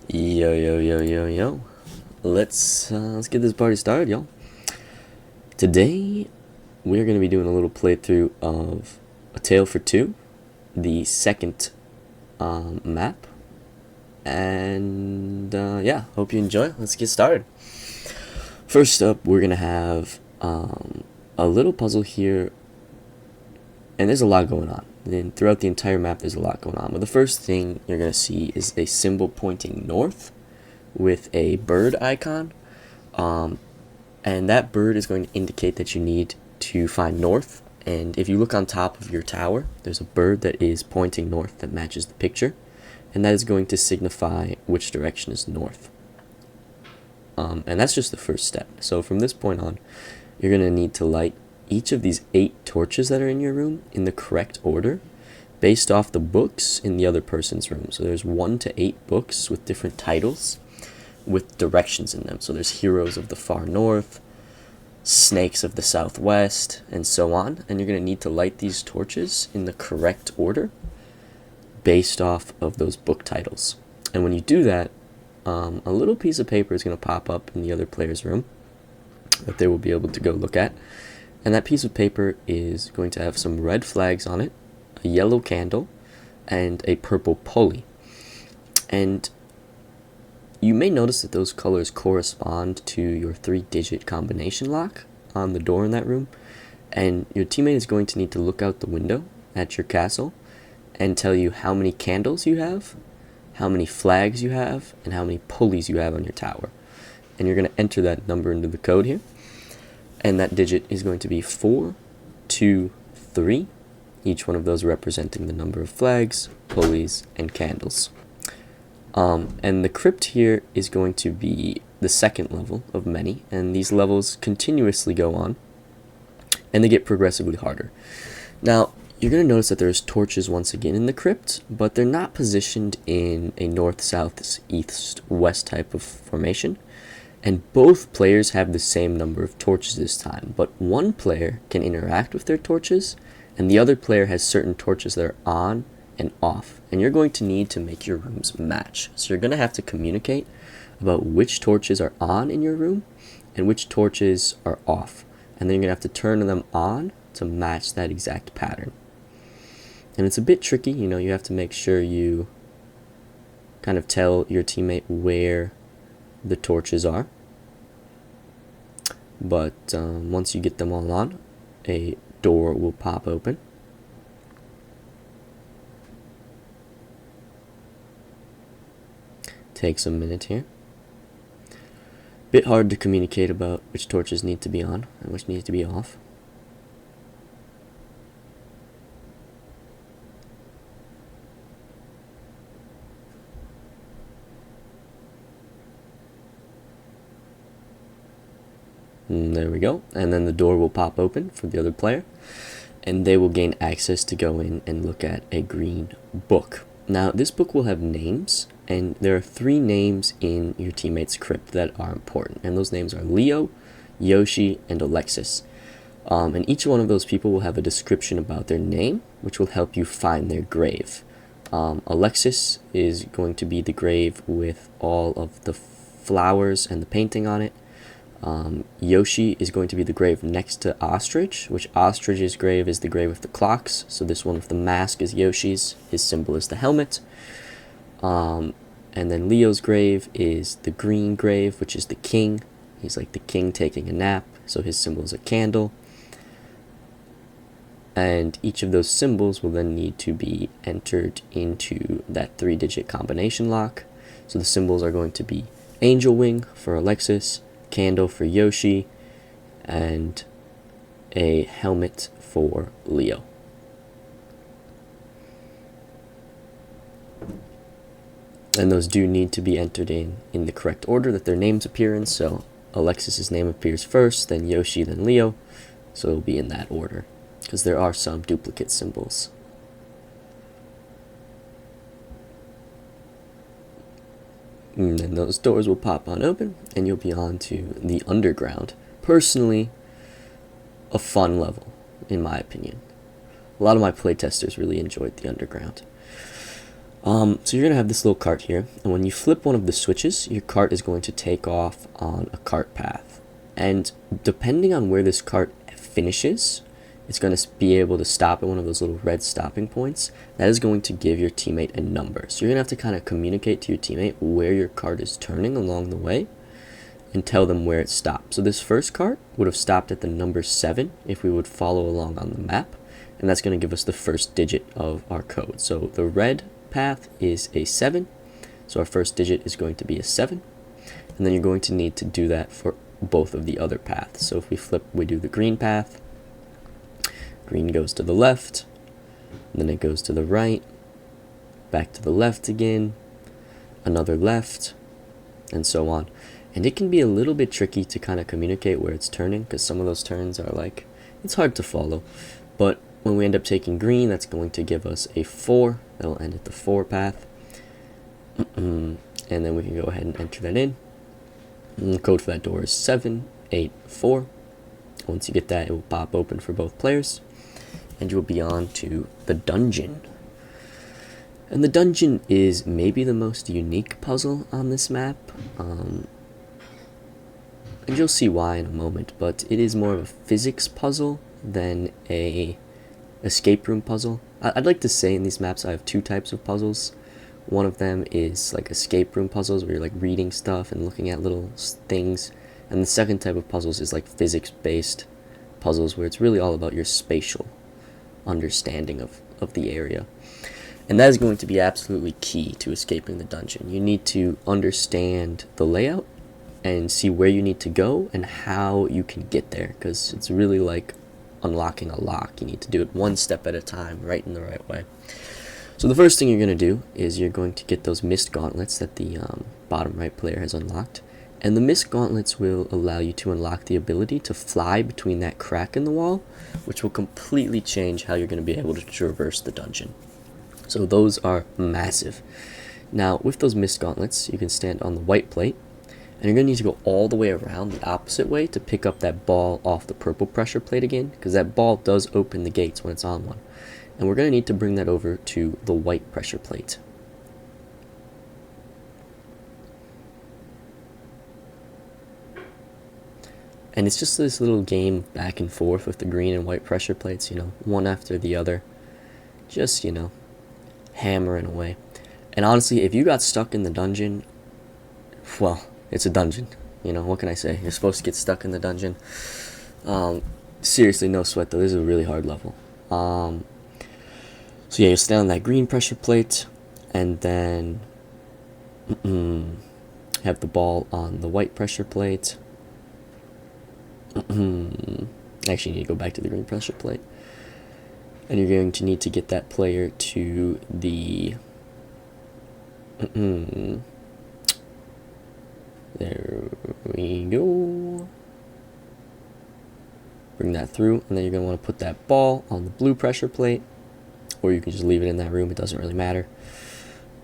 Yo, yo, yo, yo, yo. Let's get this party started, y'all. Today, we're going to be doing a little playthrough of A Tale for Two, the second map. And yeah, hope you enjoy. Let's get started. First up, we're going to have a little puzzle here, and there's a lot going on. And throughout the entire map, there's a lot going on. But the first thing you're going to see is a symbol pointing north with a bird icon. And that bird is going to indicate that you need to find north. And if you look on top of your tower, there's a bird that is pointing north that matches the picture. And that is going to signify which direction is north. And that's just the first step. So from this point on, you're going to need to light each of these 8 torches that are in your room in the correct order based off the books in the other person's room. So there's 1 to 8 books with different titles with directions in them. So there's Heroes of the Far North, Snakes of the Southwest, and so on. And you're going to need to light these torches in the correct order based off of those book titles. And when you do that, a little piece of paper is going to pop up in the other player's room that they will be able to go look at. And that piece of paper is going to have some red flags on it, a yellow candle, and a purple pulley. And you may notice that those colors correspond to your 3-digit combination lock on the door in that room. And your teammate is going to need to look out the window at your castle and tell you how many candles you have, how many flags you have, and how many pulleys you have on your tower. And you're going to enter that number into the code here. And that digit is going to be 4, 2, 3, each one of those representing the number of flags, pulleys, and candles. And the crypt here is going to be the second level of many, and these levels continuously go on, and they get progressively harder. Now, you're going to notice that there's torches once again in the crypt, but they're not positioned in a north, south, east, west type of formation. And both players have the same number of torches this time, but one player can interact with their torches, and the other player has certain torches that are on and off. And you're going to need to make your rooms match. So you're going to have to communicate about which torches are on in your room and which torches are off. And then you're going to have to turn them on to match that exact pattern. And it's a bit tricky, you have to make sure you kind of tell your teammate where the torches are. But once you get them all on, a door will pop open. Takes a minute here. Bit hard to communicate about which torches need to be on and which need to be off. And there we go. And then the door will pop open for the other player, and they will gain access to go in and look at a green book. Now, this book will have names, and there are 3 names in your teammate's crypt that are important. And those names are Leo, Yoshi, and Alexis. And each one of those people will have a description about their name, which will help you find their grave. Alexis is going to be the grave with all of the flowers and the painting on it. Yoshi is going to be the grave next to Ostrich, which Ostrich's grave is the grave with the clocks. So this one with the mask is Yoshi's. His symbol is the helmet. And then Leo's grave is the green grave, which is the king. He's like the king taking a nap, so his symbol is a candle. And each of those symbols will then need to be entered into that 3-digit combination lock. So the symbols are going to be angel wing for Alexis, candle for Yoshi, and a helmet for Leo. And those do need to be entered in the correct order that their names appear in. So Alexis's name appears first, then Yoshi, then Leo. So it'll be in that order, because there are some duplicate symbols. And then those doors will pop on open, and you'll be on to the underground. Personally, a fun level, in my opinion. A lot of my playtesters really enjoyed the underground. So you're gonna have this little cart here, and when you flip one of the switches, your cart is going to take off on a cart path. And depending on where this cart finishes, it's going to be able to stop at one of those little red stopping points. That is going to give your teammate a number. So you're going to have to kind of communicate to your teammate where your cart is turning along the way and tell them where it stopped. So this first cart would have stopped at the number 7 if we would follow along on the map, and that's going to give us the first digit of our code. So the red path is a 7, so our first digit is going to be a 7, and then you're going to need to do that for both of the other paths. So if we do the green path, green goes to the left, then it goes to the right, back to the left again, another left, and so on. And it can be a little bit tricky to kind of communicate where it's turning, because some of those turns are like, it's hard to follow. But when we end up taking green, that's going to give us a 4. That'll end at the 4 path. And then we can go ahead and enter that in. And the code for that door is 784. Once you get that, it will pop open for both players, and you will be on to the dungeon. And the dungeon is maybe the most unique puzzle on this map, and you'll see why in a moment, but it is more of a physics puzzle than a escape room puzzle. I'd like to say in these maps I have 2 types of puzzles. One of them is like escape room puzzles where you're like reading stuff and looking at little things, and the second type of puzzles is like physics-based puzzles where it's really all about your spatial understanding of the area. And that is going to be absolutely key to escaping the dungeon. You need to understand the layout and see where you need to go and how you can get there, because it's really like unlocking a lock. You need to do it one step at a time, right in the right way. So the first thing you're going to do is you're going to get those mist gauntlets that the bottom right player has unlocked. And the mist gauntlets will allow you to unlock the ability to fly between that crack in the wall, which will completely change how you're going to be able to traverse the dungeon. So those are massive. Now, with those mist gauntlets, you can stand on the white plate, and you're going to need to go all the way around the opposite way to pick up that ball off the purple pressure plate again, because that ball does open the gates when it's on one. And we're going to need to bring that over to the white pressure plate. And it's just this little game back and forth with the green and white pressure plates, one after the other. Just, hammering away. And honestly, if you got stuck in the dungeon, well, it's a dungeon. What can I say? You're supposed to get stuck in the dungeon. Seriously, no sweat though. This is a really hard level. So yeah, you stand on that green pressure plate, and then have the ball on the white pressure plate. Actually, you need to go back to the green pressure plate. And you're going to need to get that player to the... There we go. Bring that through, and then you're going to want to put that ball on the blue pressure plate, or you can just leave it in that room. It doesn't really matter.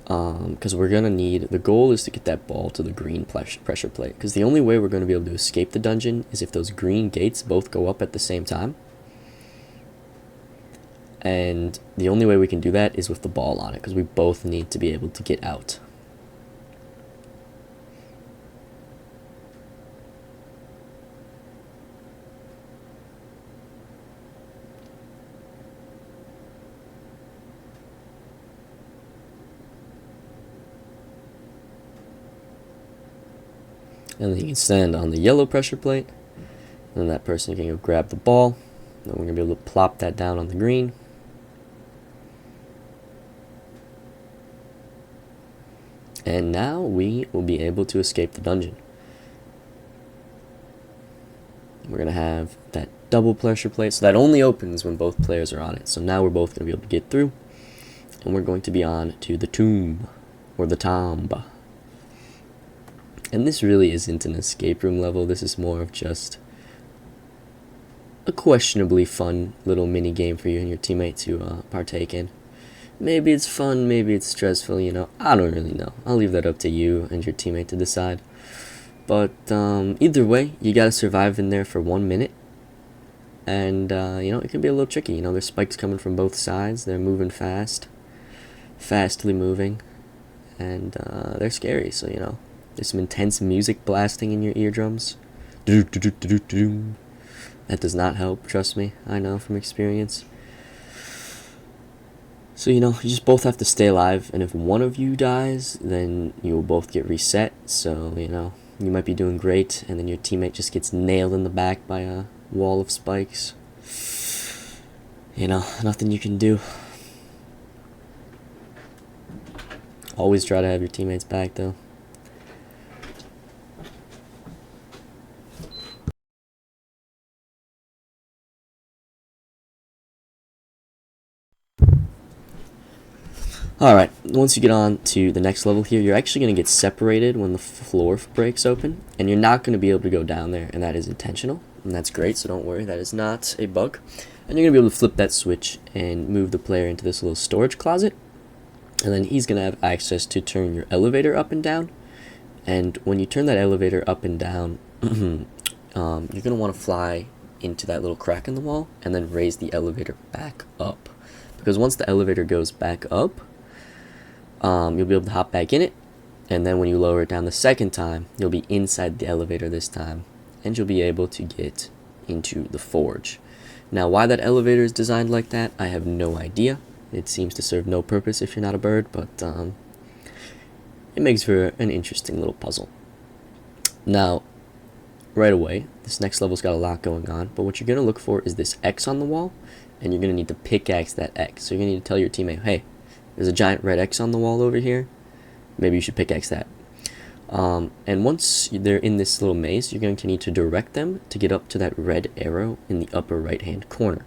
Because we're going to need... The goal is to get that ball to the green pressure plate, because the only way we're going to be able to escape the dungeon is if those green gates both go up at the same time. And the only way we can do that is with the ball on it, because we both need to be able to get out. And then you can stand on the yellow pressure plate, and then that person can go grab the ball. Then we're going to be able to plop that down on the green. And now we will be able to escape the dungeon. We're going to have that double pressure plate, so that only opens when both players are on it. So now we're both going to be able to get through, and we're going to be on to the tomb, or the tomb. And this really isn't an escape room level. This is more of just a questionably fun little mini game for you and your teammate to partake in. Maybe it's fun, maybe it's stressful, I don't really know. I'll leave that up to you and your teammate to decide. But either way, you gotta survive in there for 1 minute. And, it can be a little tricky. There's spikes coming from both sides. They're moving fast. fastly moving, and they're scary. So there's some intense music blasting in your eardrums. That does not help, trust me. I know from experience. So you just both have to stay alive, and if one of you dies, then you will both get reset. So you might be doing great, and then your teammate just gets nailed in the back by a wall of spikes. Nothing you can do. Always try to have your teammates back, though. Alright, once you get on to the next level here, you're actually going to get separated when the floor breaks open, and you're not going to be able to go down there, and that is intentional, and that's great, so don't worry, that is not a bug. And you're going to be able to flip that switch and move the player into this little storage closet, and then he's going to have access to turn your elevator up and down. And when you turn that elevator up and down, you're going to want to fly into that little crack in the wall and then raise the elevator back up. Because once the elevator goes back up, you'll be able to hop back in it, and then when you lower it down the second time, you'll be inside the elevator this time, and you'll be able to get into the forge. Now, why that elevator is designed like that, I have no idea. It seems to serve no purpose if you're not a bird, but it makes for an interesting little puzzle. Now, right away, this next level's got a lot going on, but what you're going to look for is this X on the wall, and you're going to need to pickaxe that X. So you're going to need to tell your teammate, hey, there's a giant red X on the wall over here. Maybe you should pickaxe that. And once they're in this little maze, you're going to need to direct them to get up to that red arrow in the upper right-hand corner.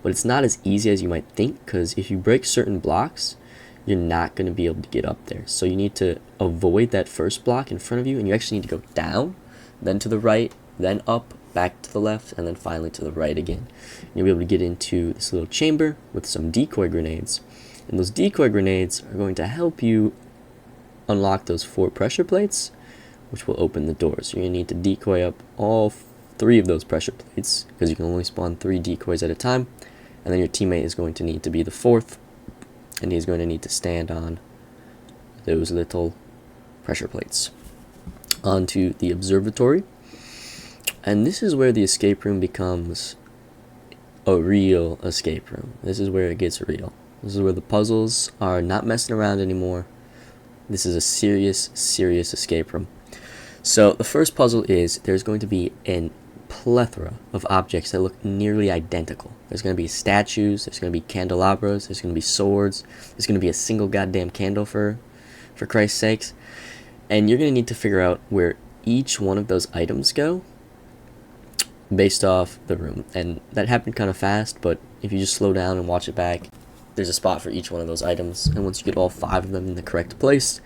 But it's not as easy as you might think, because if you break certain blocks, you're not going to be able to get up there. So you need to avoid that first block in front of you, and you actually need to go down, then to the right, then up, back to the left, and then finally to the right again. You'll be able to get into this little chamber with some decoy grenades. And those decoy grenades are going to help you unlock those 4 pressure plates, which will open the doors. So you're going to need to decoy up all 3 of those pressure plates, because you can only spawn 3 decoys at a time. And then your teammate is going to need to be the 4th, and he's going to need to stand on those little pressure plates. Onto the observatory. And this is where the escape room becomes a real escape room. This is where it gets real. This is where the puzzles are not messing around anymore. This is a serious, serious escape room. So the first puzzle is there's going to be a plethora of objects that look nearly identical. There's going to be statues, there's going to be candelabras, there's going to be swords, there's going to be a single goddamn candle for Christ's sakes. And you're going to need to figure out where each one of those items go based off the room. And that happened kind of fast, but if you just slow down and watch it back, there's a spot for each one of those items, and once you get all 5 of them in the correct place,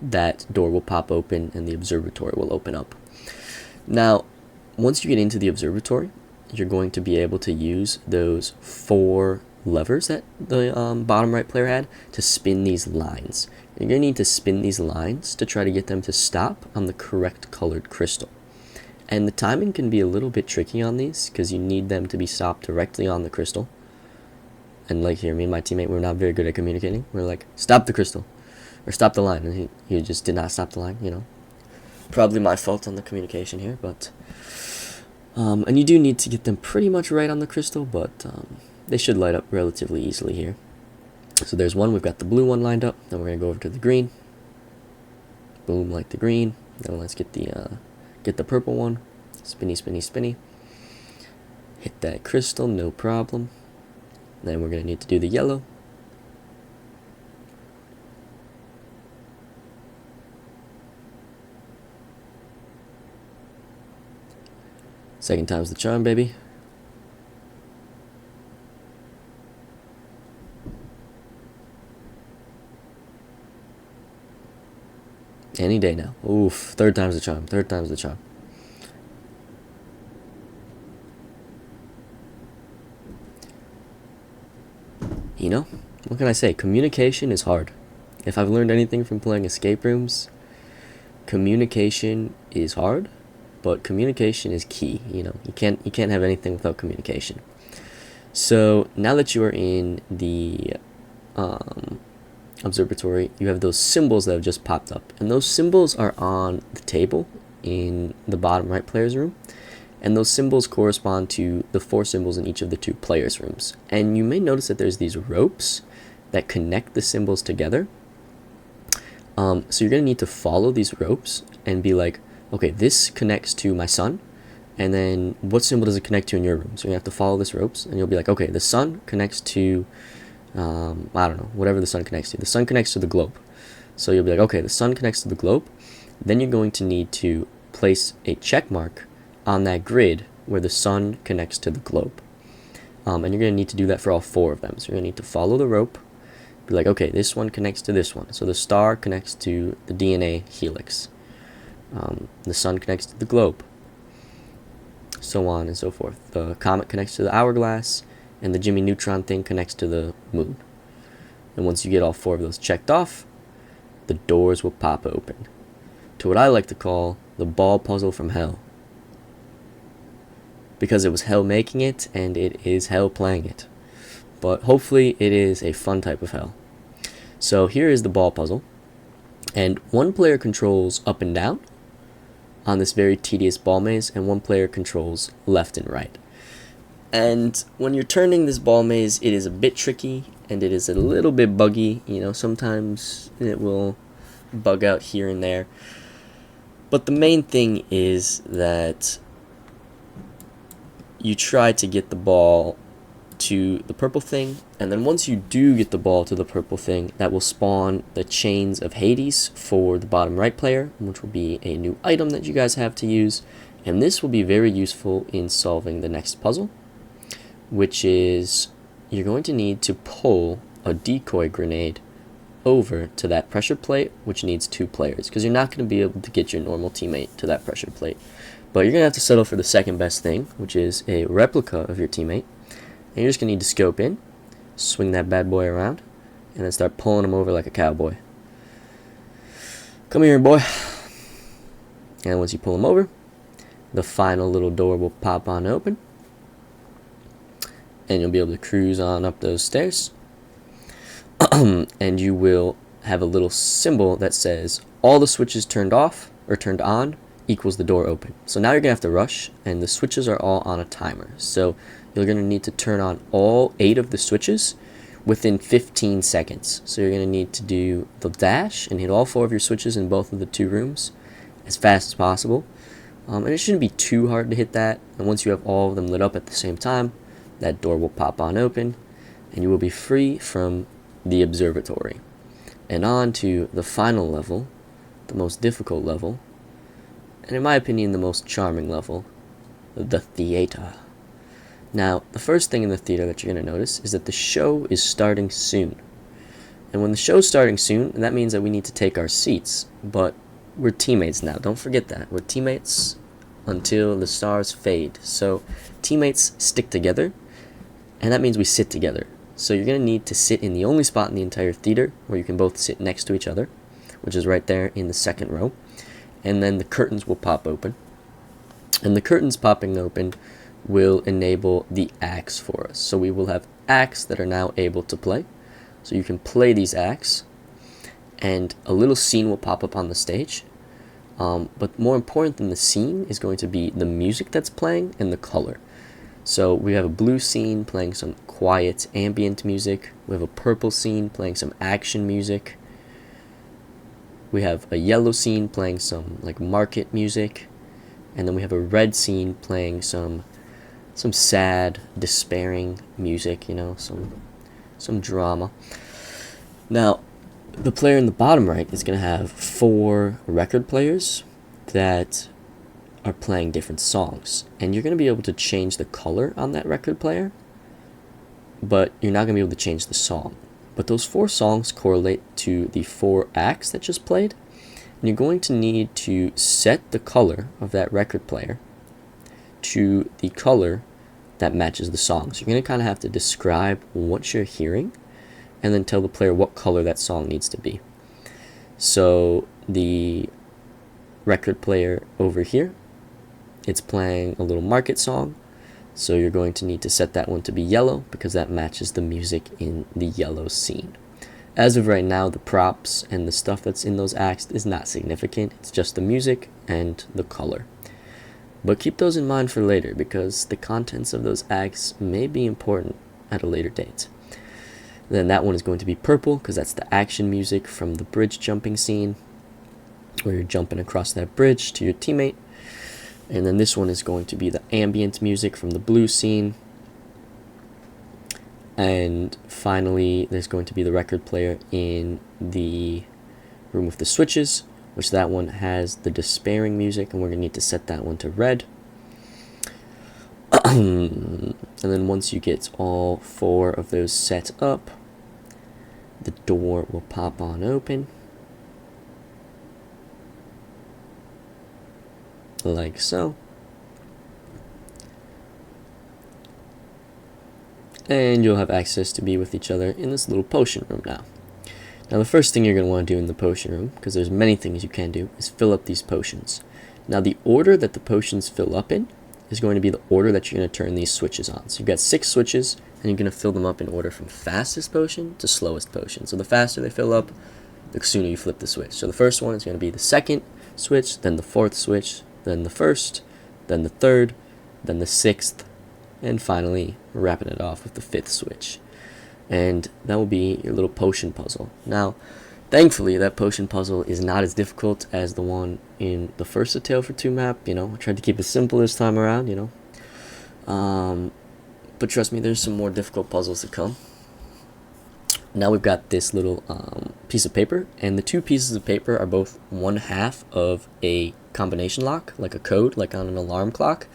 that door will pop open and the observatory will open up. Now, once you get into the observatory, you're going to be able to use those 4 levers that the bottom right player had to spin these lines. You're going to need to spin these lines to try to get them to stop on the correct colored crystal. And the timing can be a little bit tricky on these, because you need them to be stopped directly on the crystal. And like here, me and my teammate were not very good at communicating. We're like, stop the crystal, or stop the line, and he just did not stop the line. Probably my fault on the communication here, but and you do need to get them pretty much right on the crystal, but they should light up relatively easily here. So there's one. We've got the blue one lined up. Then we're gonna go over to the green. Boom, like the green. Then let's get the purple one. Spinny, spinny, spinny. Hit that crystal, no problem. Then we're going to need to do the yellow. Second time's the charm, baby. Any day now. Oof, third time's the charm, third time's the charm. What can I say? Communication is hard. If I've learned anything from playing escape rooms, communication is hard, but communication is key. You can't have anything without communication. So now that you are in the Observatory, you have those symbols that have just popped up. And those symbols are on the table in the bottom right player's room. And those symbols correspond to the 4 symbols in each of the 2 players' rooms. And you may notice that there's these ropes that connect the symbols together. So you're going to need to follow these ropes and be like, okay, this connects to my sun. And then what symbol does it connect to in your room? So you have to follow these ropes, and you'll be like, okay, the sun connects to, I don't know, whatever the sun connects to. The sun connects to the globe. So you'll be like, okay, the sun connects to the globe. Then you're going to need to place a check mark on that grid where the sun connects to the globe. And you're going to need to do that for all 4 of them. So you're going to need to follow the rope, be like, okay, this one connects to this one. So the star connects to the DNA helix. The sun connects to the globe. So on and so forth. The comet connects to the hourglass, and the Jimmy Neutron thing connects to the moon. And once you get all 4 of those checked off, the doors will pop open to what I like to call the ball puzzle from hell. Because it was hell making it, and it is hell playing it. But hopefully it is a fun type of hell. So here is the ball puzzle. And one player controls up and down on this very tedious ball maze, and one player controls left and right. And when you're turning this ball maze, it is a bit tricky, and it is a little bit buggy. You know, sometimes it will bug out here and there. But the main thing is that you try to get the ball to the purple thing, and then once you do get the ball to the purple thing, that will spawn the chains of Hades for the bottom right player, which will be a new item that you guys have to use. And this will be very useful in solving the next puzzle, which is you're going to need to pull a decoy grenade over to that pressure plate, which needs 2 players, because you're not going to be able to get your normal teammate to that pressure plate. But you're going to have to settle for the second best thing, which is a replica of your teammate. And you're just going to need to scope in, swing that bad boy around, and then start pulling him over like a cowboy. Come here, boy. And once you pull him over, the final little door will pop on open, and you'll be able to cruise on up those stairs. And you will have a little symbol that says all the switches turned off or turned on equals the door open. So now you're going to have to rush, and the switches are all on a timer. So you're going to need to turn on all 8 of the switches within 15 seconds. So you're going to need to do the dash and hit all 4 of your switches in both of the 2 rooms as fast as possible. And it shouldn't be too hard to hit that. And once you have all of them lit up at the same time, that door will pop on open, and you will be free from the observatory. And on to the final level, the most difficult level, and in my opinion the most charming level, the theater. Now, the first thing in the theater that you're going to notice is that the show is starting soon. And when the show's starting soon, that means that we need to take our seats. But we're teammates now. Don't forget that. We're teammates until the stars fade. So teammates stick together, and that means we sit together. So you're going to need to sit in the only spot in the entire theater where you can both sit next to each other, which is right there in the second row. And then the curtains will pop open. And the curtains popping open will enable the acts for us. So we will have acts that are now able to play. So you can play these acts, and a little scene will pop up on the stage. But more important than the scene is going to be the music that's playing and the color. So we have a blue scene playing some quiet ambient music. We have a purple scene playing some action music. We have a yellow scene playing some like market music. And then we have a red scene playing some sad, despairing music, you know, some drama. Now, the player in the bottom right is going to have 4 record players that are playing different songs. And you're going to be able to change the color on that record player, but you're not going to be able to change the song. But those 4 songs correlate to the 4 acts that just played. And you're going to need to set the color of that record player to the color that matches the song. So you're going to kind of have to describe what you're hearing and then tell the player what color that song needs to be. So the record player over here, it's playing a little market song. So you're going to need to set that one to be yellow because that matches the music in the yellow scene. As of right now, the props and the stuff that's in those acts is not significant. It's just the music and the color. But keep those in mind for later, because the contents of those acts may be important at a later date. Then that one is going to be purple, because that's the action music from the bridge jumping scene, where you're jumping across that bridge to your teammate. And then this one is going to be the ambient music from the blue scene. And finally, there's going to be the record player in the room with the switches, which that one has the despairing music, and we're going to need to set that one to red. And then once you get all 4 of those set up, the door will pop on open, like so. And you'll have access to be with each other in this little potion room now. Now the first thing you're going to want to do in the potion room, because there's many things you can do, is fill up these potions. Now the order that the potions fill up in is going to be the order that you're going to turn these switches on. So you've got 6 switches, and you're going to fill them up in order from fastest potion to slowest potion. So the faster they fill up, the sooner you flip the switch. So the first one is going to be the second switch, then the 4th switch, then the 1st, then the 3rd, then the 6th, and finally wrapping it off with the 5th switch. And that will be your little potion puzzle. Now, thankfully, that potion puzzle is not as difficult as the one in the first A Tale for Two map. I tried to keep it simple this time around, but trust me, there's some more difficult puzzles to come. Now we've got this little piece of paper, and the 2 pieces of paper are both 1/2 of a combination lock, like a code, like on an alarm clock.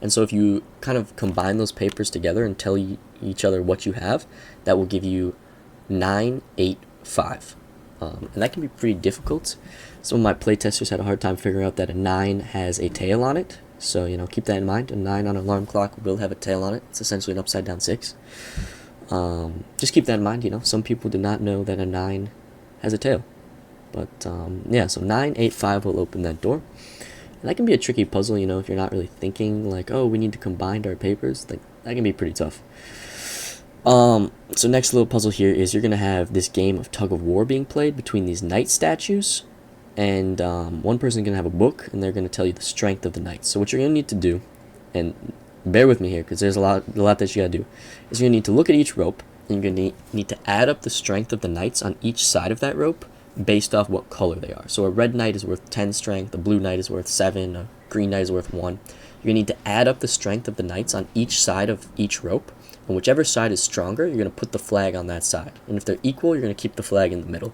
And so if you kind of combine those papers together and tell each other what you have, that will give you 9, 8, 5. And that can be pretty difficult. Some of my playtesters had a hard time figuring out that a 9 has a tail on it. So, keep that in mind. A 9 on an alarm clock will have a tail on it. It's essentially an upside down 6. Just keep that in mind. Some people do not know that a 9 has a tail. But yeah, so 9, 8, 5 will open that door. And that can be a tricky puzzle, if you're not really thinking like, oh, we need to combine our papers. Like, that can be pretty tough. So next little puzzle here is you're going to have this game of tug of war being played between these knight statues. And one person's going to have a book, and they're going to tell you the strength of the knights. So what you're going to need to do, and bear with me here because there's a lot that you got to do, is you're going to need to look at each rope, and you're going to need to add up the strength of the knights on each side of that rope based off what color they are. So a red knight is worth 10 strength, a blue knight is worth 7, a green knight is worth 1. You're going to need to add up the strength of the knights on each side of each rope, and whichever side is stronger, you're going to put the flag on that side. And if they're equal, you're going to keep the flag in the middle.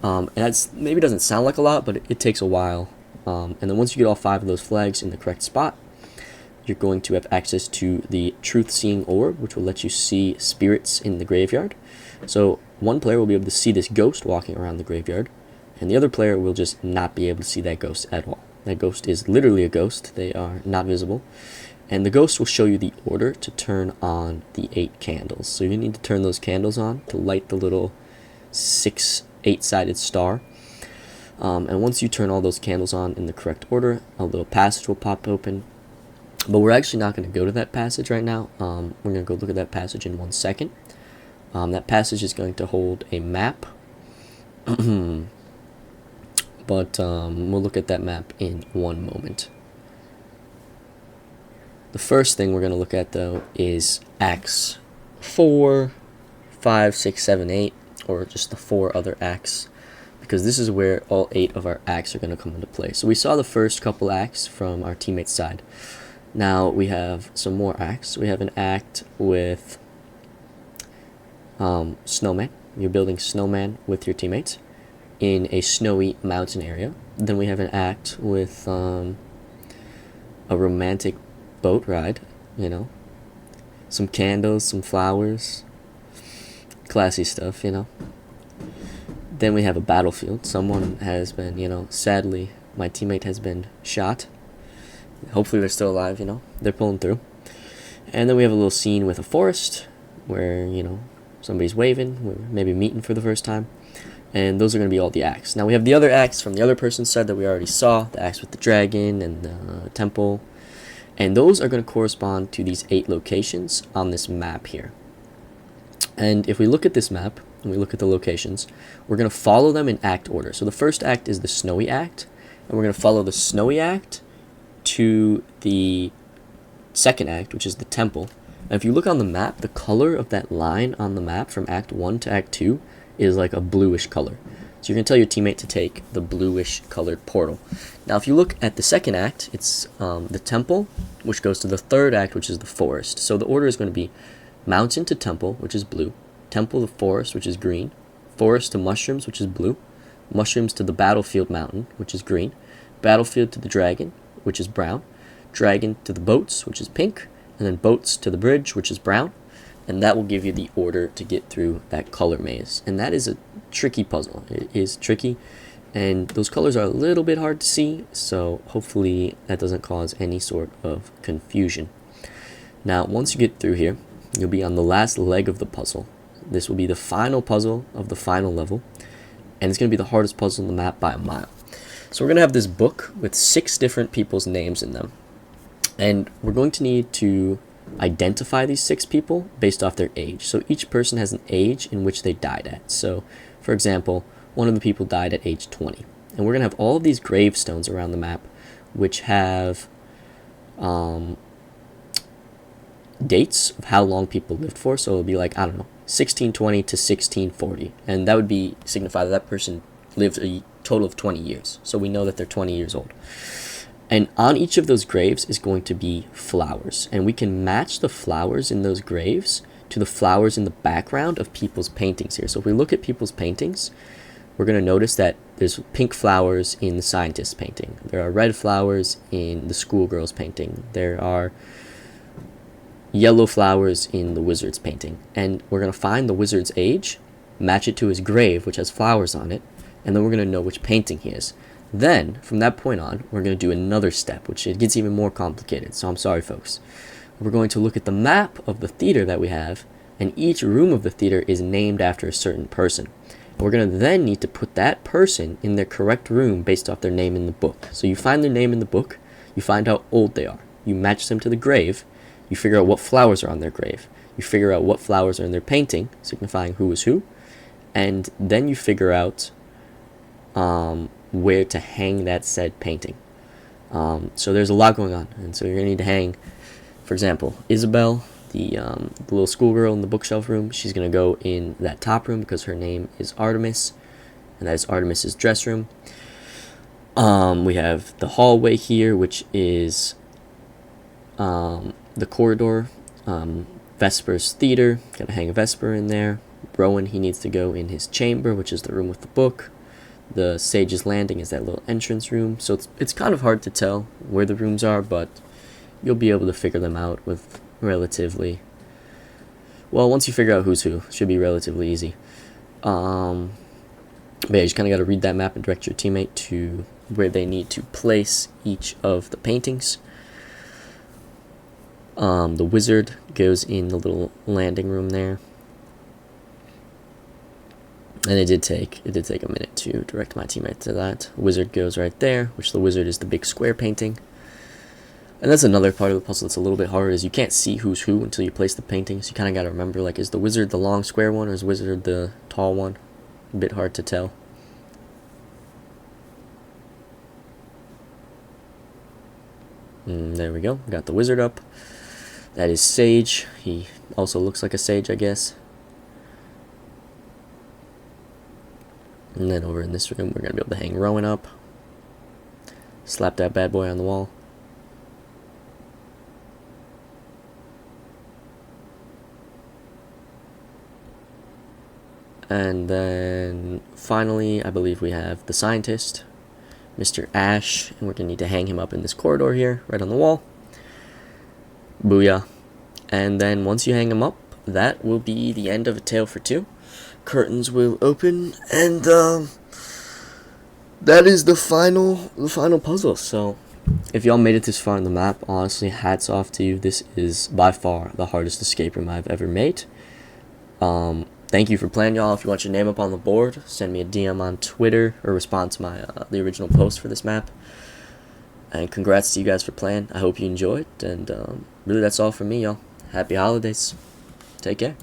And that's maybe doesn't sound like a lot, but it takes a while. And then once you get all 5 of those flags in the correct spot, you're going to have access to the truth-seeing orb, which will let you see spirits in the graveyard. So one player will be able to see this ghost walking around the graveyard, and the other player will just not be able to see that ghost at all. That ghost is literally a ghost. They are not visible. And the ghost will show you the order to turn on the 8 candles. So you need to turn those candles on to light the little 8-sided star. And once you turn all those candles on in the correct order, a little passage will pop open. But we're actually not going to go to that passage right now. We're going to go look at that passage in 1 second. That passage is going to hold a map. But we'll look at that map in 1 moment. The first thing we're going to look at, though, is acts 4, 5, 6, 7, 8, or just the 4 other acts, because this is where all 8 of our acts are going to come into play. So we saw the first couple acts from our teammate's side. Now we have some more acts. We have an act with snowman. You're building snowman with your teammates in a snowy mountain area. Then we have an act with a romantic boat ride, some candles, some flowers, classy stuff, Then we have a battlefield. Someone has been, sadly, my teammate has been shot. Hopefully they're still alive, they're pulling through. And then we have a little scene with a forest where, somebody's waving, we're maybe meeting for the first time. And those are going to be all the acts. Now we have the other acts from the other person's side that we already saw, the acts with the dragon and the temple. And those are going to correspond to these 8 locations on this map here. And if we look at this map, and we look at the locations, we're going to follow them in act order. So the first act is the Snowy Act, and we're going to follow the Snowy Act to the second act, which is the Temple. And if you look on the map, the color of that line on the map from Act 1 to Act 2 is like a bluish color. So you're going to tell your teammate to take the bluish colored portal. Now if you look at the second act, it's the Temple, which goes to the third act, which is the Forest. So the order is going to be Mountain to Temple, which is blue, Temple to Forest, which is green, Forest to Mushrooms, which is blue, Mushrooms to the Battlefield Mountain, which is green, Battlefield to the Dragon, which is brown, Dragon to the Boats, which is pink, and then Boats to the Bridge, which is brown. And that will give you the order to get through that color maze. And that is a tricky puzzle. It is tricky, and those colors are a little bit hard to see, so hopefully that doesn't cause any sort of confusion. Now, once you get through here, you'll be on the last leg of the puzzle. This will be the final puzzle of the final level, and it's going to be the hardest puzzle on the map by a mile. So we're going to have this book with 6 different people's names in them, and we're going to need to identify these 6 people based off their age. So each person has an age in which they died at. So for example, one of the people died at age 20, and we're gonna have all of these gravestones around the map which have dates of how long people lived for. So it'll be like, I don't know, 1620 to 1640, and that would be signify that that person lived a total of 20 years, so we know that they're 20 years old. And on each of those graves is going to be flowers. And we can match the flowers in those graves to the flowers in the background of people's paintings here. So if we look at people's paintings, we're going to notice that there's pink flowers in the scientist's painting. There are red flowers in the schoolgirl's painting. There are yellow flowers in the wizard's painting. And we're going to find the wizard's age, match it to his grave, which has flowers on it, and then we're going to know which painting he is. Then, from that point on, we're going to do another step, which it gets even more complicated, so I'm sorry, folks. We're going to look at the map of the theater that we have, and each room of the theater is named after a certain person. And we're going to then need to put that person in their correct room based off their name in the book. So you find their name in the book, you find how old they are, you match them to the grave, you figure out what flowers are on their grave, you figure out what flowers are in their painting, signifying who is who, and then you figure out where to hang that said painting. So there's a lot going on, and so you're gonna need to hang, for example, Isabel, the little schoolgirl in the bookshelf room. She's gonna go in that top room because her name is Artemis, and that is Artemis's dress room. We have the hallway here, which is the corridor. Vesper's theater, gotta hang a Vesper in there. Rowan, he needs to go in his chamber, which is the room with the book. The Sage's Landing is that little entrance room. So it's kind of hard to tell where the rooms are, but you'll be able to figure them out with relatively... Well, once you figure out who's who, it should be relatively easy. But yeah, you just kind of got to read that map and direct your teammate to where they need to place each of the paintings. The wizard goes in the little landing room there. And it did take a minute to direct my teammate to that. Wizard goes right there, which the wizard is the big square painting. And that's another part of the puzzle that's a little bit harder, is you can't see who's who until you place the painting. So you kind of got to remember, like, is the wizard the long square one or is the wizard the tall one? A bit hard to tell. There we go. Got the wizard up. That is Sage. He also looks like a sage, I guess. And then over in this room, we're going to be able to hang Rowan up. Slap that bad boy on the wall. And then finally, I believe we have the scientist, Mr. Ash, and we're going to need to hang him up in this corridor here, right on the wall. Booyah. And then once you hang him up, that will be the end of A Tale for Two. Curtains will open, and that is the final puzzle. So if y'all made it this far in the map, honestly, hats off to you. This is by far the hardest escape room I've ever made. Thank you for playing, y'all. If you want your name up on the board, send me a DM on Twitter or respond to my the original post for this map. And congrats to you guys for playing. I hope you enjoyed, and really that's all from me, y'all. Happy holidays. Take care.